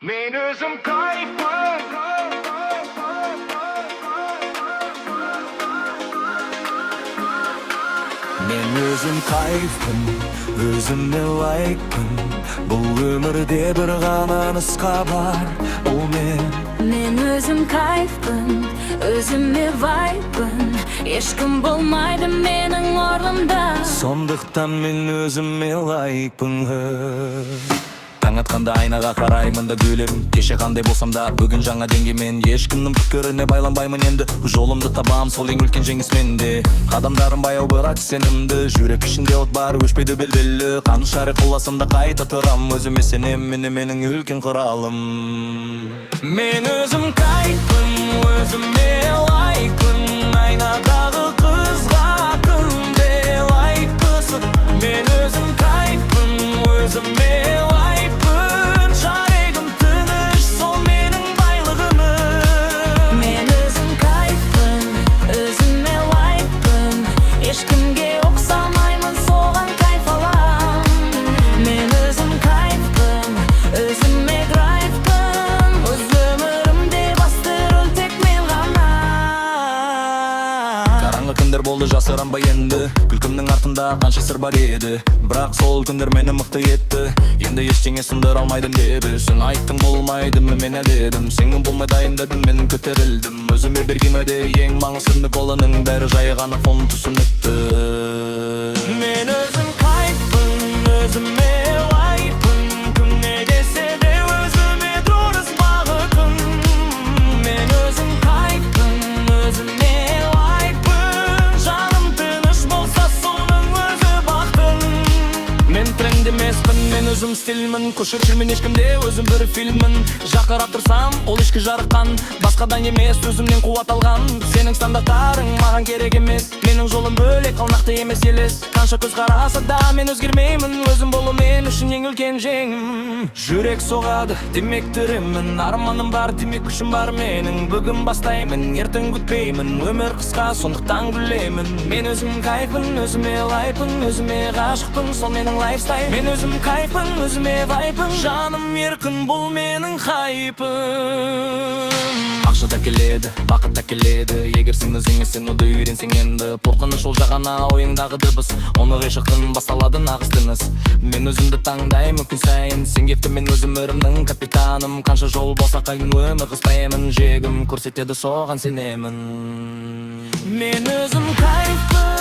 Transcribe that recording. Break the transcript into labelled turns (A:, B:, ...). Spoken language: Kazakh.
A: Men özüm kayıpım.
B: Men özüm kayıpım, özüme layıkpın. Bu ömürde bir gana nısqa var, o
C: Men özüm kayıpım, özüme vaypın. Eşkim bolmaydı menin orlumda.
B: Soндықтан men özüme layıkpın. Таң атқанда айнаға қараймын да күлем. Кеше қандай болсам да бүгін жаңа деңгеймен. Ешкімнің пікіріне байланбаймын енді. Жолымды табам сол ең үлкен жеңіс менде. Қадамдарым баяу бірақ сенімді. Жүрек ішінде от бар өшпейді белбелі. Қанша рет құласам да қайта тұрам. Өзіме сенем, менің үлкен құралым. Мен өзім кайфпын, өзіме лайықпын. Айнадағы қызға күнде лайықпысың. Мен өзім кайфпын, өзіме лайықпын. Жарегім тыныш, сол менің байлығымын.
C: Men özüm kayıpım, özüme layıkpın. Eşkimge oksamаймын, soğan kayf alam. Men özüm kayıpım, özüme grayıppın. Öz ömürümde bastırıl tek men gana.
B: Қараңғы күндер болды жасыранбай енді. Күлкімнің артында қанша сыр бар еді. Бірақ сол күндер мені мықты етті. Енді ештеңе сындыра алмайдым деп сен айттың болмайды мен әдедім. Сенің болмай дедім мен көтерілдім. Өзіме берген уәде ең маңызды болының бәрі жай ғана фон түсінікті. Мен өзім кайфпын, өзіме лайықпын. Кім не десе де өзіме дұрыс бағытым. Мен өзім кайфпын, өзіме лайықпын. Жаным тыныш болса соның өзі бақытым. Мен тренд емеспін, мен өзім стильмін. Көшіршілмен ешкімде өзім бір фильммін. Жақырап тұрсам, ол ішкі жарыққан. Басқадан емес, өзімнен қуат алған. Сенің стандарттарың маған керек емес. Менің жолым бөлек, ал нақты емес елес. Қанша көз қараса да мен өзгермеймін. Өзім болу мен үшін ең үлкен жеңім. Жүрек соғады, демек тіремін. Арманым бар, демек күшім бар менің. Бүгін бастаймын, ертең күтпеймін. Өмір қысқа, сондықтан күлемін. Мен өзім кайфпын, өзіме лайықпын. Өзіме ғашықпын, сол менің лайфстайл. Мен өзім кайфпын, өзіме вайпын. Жаным еркін, бұл менің хайпым. Ақша да келеді, бақыт та келеді. Егер сен өзіңе сенуді үйренсең енді. Қорқыныш ол жағана ойыңдағы дыбыс. Оны ғишықтың басталады нағыз тыныс. Мен өзімді таңдаймын күн сайын. Сен кепті, мен өзім өмірімнің капитаным. Қанша жол болса қайын өмір қыспаймын. Жегім көрсетеді, соған сенемін. Мен өзім кайфпын.